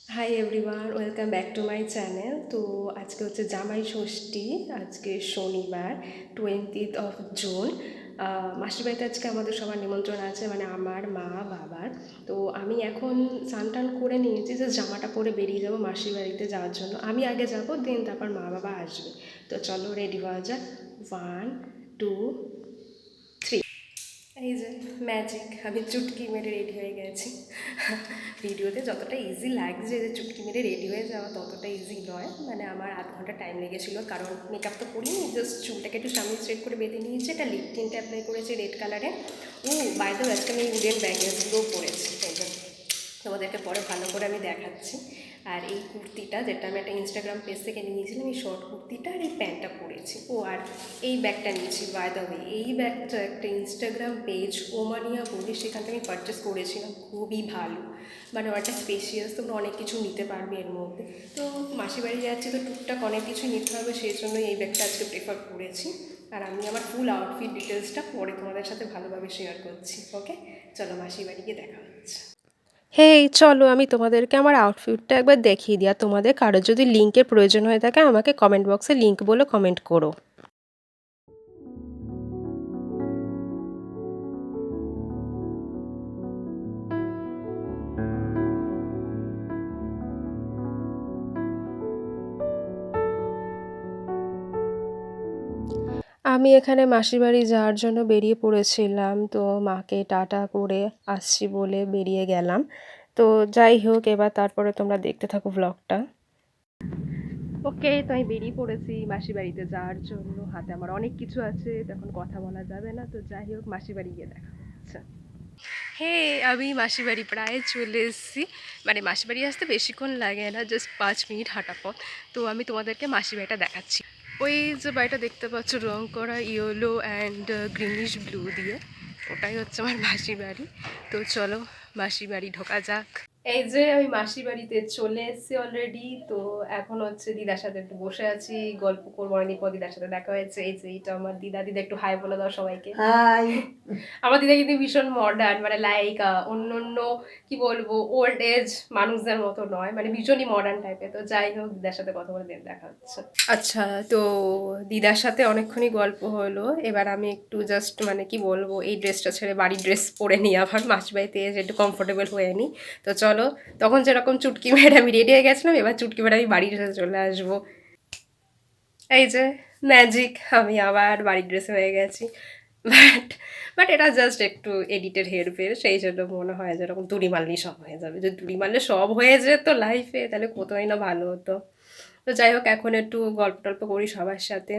Hi everyone, welcome back to my channel. তো আজকে হচ্ছে জামাই ষষ্ঠী। আজকে শনিবার 20 জুন। মাসির বাড়িতে আজকে আমাদের সবার নিমন্ত্রণ আছে, মানে আমার মা বাবার। তো আমি এখন স্নান টান করে নিয়েছি, যে জামাটা পরে বেরিয়ে যাবো মাসির বাড়িতে যাওয়ার জন্য। আমি আগে যাবো, দেন তারপর মা বাবা আসবে। তো চলো রেডি হওয়া যাক। 1 2 3। এই যে ম্যাজিক, আমি চুটকি মেরে রেডি হয়ে গেছি। ভিডিওতে যতটা ইজি লাগছে যে চুটকি মেরে রেডি হয়ে যাওয়া, ততটা ইজি নয়। মানে আমার আধ ঘন্টা টাইম লেগেছিলো, কারণ মেকআপ তো করিনি, জাস্ট চুলটাকে একটু সামনে স্ট্রেট করে বেঁধে নিয়েছি। এটা লিপ টিন্ট অ্যাপ্লাই করেছি রেড কালারে। বাই দ্য ওয়ে আজকে আমি উডেন ব্যাগেজগুলোও পরেছি, এই জন্য তোমাদেরকে পরে ভালো করে আমি দেখাচ্ছি। আর এই কুর্তিটা, যেটা আমি একটা ইনস্টাগ্রাম পেজ থেকে নিয়েছিলাম, এই শর্ট কুর্তিটা আর এই প্যান্টটা পরেছি। আর এই ব্যাগটা নিয়েছি। বাই দ্য ওয়ে এই ব্যাগটা একটা ইনস্টাগ্রাম পেজ ওমানিয়া বলে, সেখান থেকে আমি পারচেস করেছিলাম। খুবই ভালো, মানে একটা স্পেশিয়াস, তোমরা অনেক কিছু নিতে পারবে এর মধ্যে। তো মাসি বাড়ি যাচ্ছি, তো টুকটাক অনেক কিছু নিতে হবে, সেই জন্যই এই ব্যাগটা আজকে প্রেফার করেছি। আর আমি আমার ফুল আউটফিট ডিটেলসটা পরে তোমাদের সাথে ভালোভাবে শেয়ার করছি। ওকে, চলো মাসি বাড়ি গিয়ে দেখা হচ্ছে। হেই চলো, আমি তোমাদেরকে আমার আউটফিটটা একবার দেখিয়ে দিই। আর তোমাদের কারোর যদি লিঙ্কের প্রয়োজন হয়ে থাকে, আমাকে কমেন্ট বক্সে লিঙ্ক বলে কমেন্ট করো। আমি এখানে মাসির বাড়ি যাওয়ার জন্য বেরিয়ে পড়েছিলাম, তো মাকে টাটা করে আসছি বলে বেরিয়ে গেলাম। তো যাই হোক, এবার তারপরে তোমরা দেখতে থাকো ব্লগটা। ওকে, তো আমি বেরিয়ে পড়েছি মাসির বাড়িতে যাওয়ার জন্য। হাতে আমার অনেক কিছু আছে, তখন কথা বলা যাবে না। তো যাই হোক, মাসির বাড়ি গিয়ে দেখা হচ্ছে। হে, আমি মাসির বাড়ি প্রায় চলে এসেছি। মানে মাসির বাড়ি আসতে বেশিক্ষণ লাগে না, জাস্ট 5 মিনিট হাঁটা পথ। তো আমি তোমাদেরকে মাসির বাড়িটা দেখাচ্ছি। ওই যে বাড়িটা দেখতে পাচ্ছ, রং করা ইয়েলো অ্যান্ড গ্রিনিশ ব্লু দিয়ে, ওটাই হচ্ছে আমার মাসির বাড়ি। তো চলো মাসির বাড়ি ঢোকা যাক। এই যে আমি মাসির বাড়িতে চলে এসেছি অলরেডি। তো এখন হচ্ছে দিদার সাথে একটু বসে আছি, গল্প করবো। অনেক পর দিদার সাথে দেখা হয়েছে। এই যে এটা আমার দিদা। দিদা একটু হাই বলে দাও সবাইকে। হাই। আমার দিদা কিন্তু ভীষণ মডার্ন, মানে লাইক অন্য অন্য কি বলবো, ওল্ড এজ মানুষদের মতো নয়, মানে ভীষণই মডার্ন টাইপের। তো যাই হোক, দিদার সাথে কথা বলে দিন দেখা হচ্ছে। আচ্ছা, তো দিদার সাথে অনেকক্ষণই গল্প হলো। এবার আমি একটু জাস্ট মানে কি বলবো, এই ড্রেসটা ছেড়ে বাড়ির ড্রেস পরে নিই, আবার মাসির বাড়িতে এসে একটু কমফোর্টেবল হয়ে নিই। তো চলো, তখন যেরকম চুটকি মেরে আমি রেডি হয়ে গেছিলাম, এবার চুটকি মেরে আমি বাড়ির ড্রেসে চলে আসবো। এই যে ম্যাজিক, আমি আবার বাড়ির ড্রেসে হয়ে গেছি। বাট বাট এটা জাস্ট একটু এডিটেড হেরফের, সেই জন্য মনে হয় যেরকম তুড়ি মারলেই সব হয়ে যাবে। যদি তুড়ি মারলে সব হয়ে যেত লাইফে, তাহলে কতই না ভালো হতো। তো যাই হোক, এখন একটু গল্প টল্প করি সবার সাথে,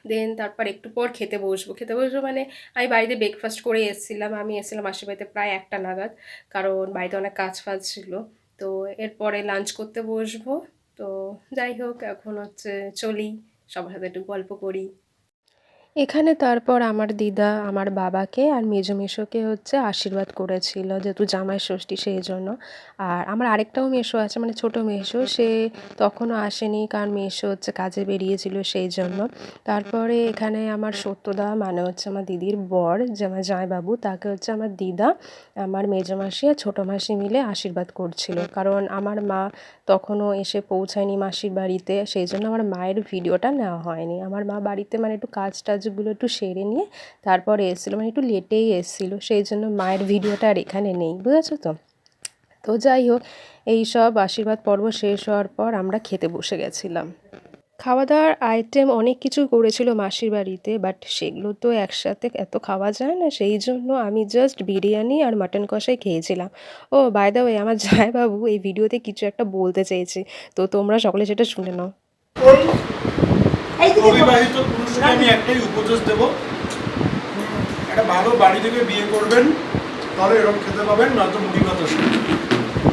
দেন তারপর একটু পর খেতে বসবো। খেতে বসবো মানে আমি বাড়িতে ব্রেকফাস্ট করে এসেছিলাম। আমি এসেছিলাম মাসির বাড়িতে প্রায় 1টা নাগাদ, কারণ বাড়িতে অনেক কাজ ফাজ ছিল। তো এরপরে লাঞ্চ করতে বসবো। তো যাই হোক, এখন হচ্ছে চলি, সবার সাথে একটু গল্প করি। এখানে তারপর আমার দিদা আমার বাবাকে আর মেজো মেসোকে হচ্ছে আশীর্বাদ করেছিল, যেহেতু জামাই ষষ্ঠী সেই জন্য। আর আমার আরেকটাও মেসো আছে, মানে ছোটো মেসো, সে তখনও আসেনি, কারণ মেসো হচ্ছে কাজে বেরিয়েছিল সেই জন্য। তারপরে এখানে আমার সত্যদা, মানে হচ্ছে আমার দিদির বর, যে আমার জামাইবাবু, তাকে হচ্ছে আমার দিদা, আমার মেজো মাসি আর ছোটো মাসি মিলে আশীর্বাদ করছিল। কারণ আমার মা তখনও এসে পৌঁছায়নি মাসির বাড়িতে, সেই জন্য আমার মায়ের ভিডিওটা নেওয়া হয়নি। আমার মা বাড়িতে মানে একটু কাজ টাজগুলো একটু সেরে নিয়ে তারপরে এসেছিলো, মানে একটু লেটেই এসেছিলো, সেই জন্য মায়ের ভিডিওটা আর এখানে নেই, বুঝেছো তো। তো যাই হোক, এই সব আশীর্বাদ পর্ব শেষ হওয়ার পর আমরা খেতে বসে গেছিলাম। খাওয়া দাওয়ার আইটেম অনেক কিছু করেছিল মাসির বাড়িতে, বাট সেগুলো তো একসাথে এত খাওয়া যায় না, সেই জন্য আমি জাস্ট বিরিয়ানি আর মাটন কষাই খেয়েছিলাম। ও বাই দ্য ওয়ে, আমার জামাইবাবু এই ভিডিওতে কিছু একটা বলতে চেয়েছে, তো তোমরা সকলে সেটা শুনে নাও। অবিবাহিত পুরুষকে আমি একটাই উপদেশ দেব, একটা ভালো বাড়ি থেকে বিয়ে করবেন, তাহলে এরকম খেতে পাবেন, নয়তো মুড়ি ভাত।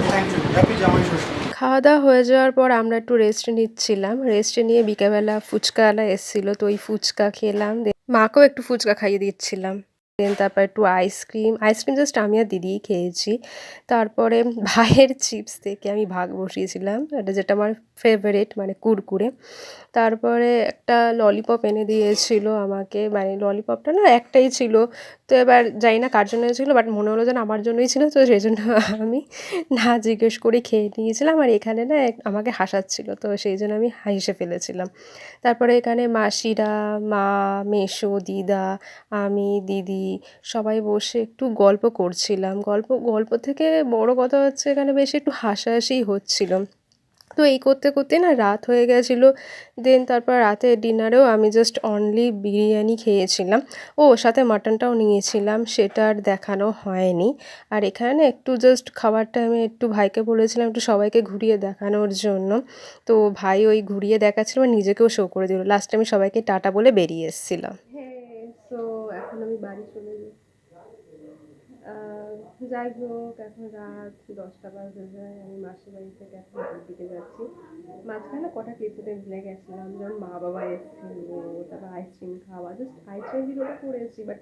থ্যাংক ইউ, হ্যাপি জামাই ষষ্ঠী। খাওয়া দাওয়া হয়ে যাওয়ার পর আমরা একটু রেস্ট নিচ্ছিলাম। রেস্ট নিয়ে বিকেলবেলা ফুচকাওয়ালা এসেছিলো, তো ওই ফুচকা খেলাম। মাকেও একটু ফুচকা খাইয়ে দিচ্ছিলাম। দেন তারপর একটু আইসক্রিম জাস্ট আমি আর দিদিই খেয়েছি। তারপরে ভাইয়ের চিপস থেকে আমি ভাগ বসিয়েছিলাম, এটা যেটা আমার ফেভারিট মানে কুরকুরে। তারপরে একটা ললিপপ এনে দিয়েছিল আমাকে, মানে ললিপপটা না একটাই ছিল, তো এবার জানি না কার জন্য ছিল, বাট মনে হলো যেন আমার জন্যই ছিল, তো সেই জন্য আমি না জিজ্ঞেস করে খেয়ে নিয়েছিলাম। আর এখানে না আমাকে হাসাচ্ছিল, তো সেই জন্য আমি হেসে ফেলেছিলাম। তারপরে এখানে মাসিরা, মা, মেসো, দিদা, আমি, দিদি সবাই বসে একটু গল্প করছিলাম। গল্প গল্প থেকে বড় কথা হচ্ছে এখানে বেশি একটু হাসাহাসিই হচ্ছিল। তো এই করতে করতে না রাত হয়ে গেছিলো। দেন তারপর রাতের ডিনারেও আমি জাস্ট অনলি বিরিয়ানি খেয়েছিলাম। ও সাথে মাটনটাও নিয়েছিলাম, সেটা আর দেখানো হয়নি। আর এখানে না একটু জাস্ট খাবারটা আমি একটু ভাইকে বলেছিলাম একটু সবাইকে ঘুরিয়ে দেখানোর জন্য। তো ভাই ওই ঘুরিয়ে দেখাচ্ছিল, আর নিজেকেও শো করে দিল। লাস্টে আমি সবাইকে টাটা বলে বেরিয়ে এসেছিলাম। হ্যাঁ, তো এখন আমি বাড়ি চলে যাই। যাই হোক, এখন রাত 10টা বাজে যায়, আমি মাসির বাড়ি থেকে এখন বাড়ির দিকে যাচ্ছি। মাঝখানে কটা ক্লিপতে ভুলে গেছিলাম, যেমন মা বাবা এসেছিল, তারপর আইসক্রিম খাওয়া, জাস্ট আইসক্রিম ভিডিওটা করেছি, বাট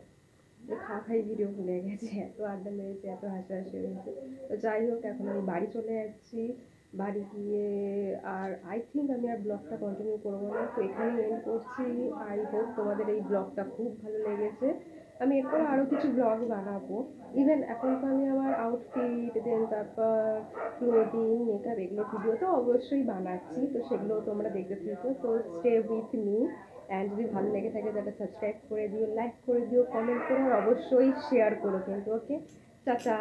খাওয়া খাই ভিডিও ভুলে গেছি, এত আড্ডা মেরেছি, এত হাসাহাসি হয়েছে। তো যাই হোক, এখন আমি বাড়ি চলে যাচ্ছি। বাড়ি গিয়ে আর আই থিঙ্ক আমি আর ব্লগটা কন্টিনিউ করবো না, তো এখানেই এন্ড করছি। আই হোপ তোমাদের এই ব্লগটা খুব ভালো লেগেছে। আমি এরপর আরও কিছু ব্লগ বানাবো। ইভেন এখন তো আমি আমার আউটফিট, দেন তারপর ক্লোদিং, মেকআপ এগুলো ভিডিও তো অবশ্যই বানাচ্ছি, তো সেগুলো তোমরা দেখতে থাকো। তো স্টে উইথ মি, অ্যান্ড যদি ভালো লেগে থাকে তাহলে সাবস্ক্রাইব করে দিও, লাইক করে দিও, কমেন্ট করো, আর অবশ্যই শেয়ার করো কিন্তু। ওকে, টাটা।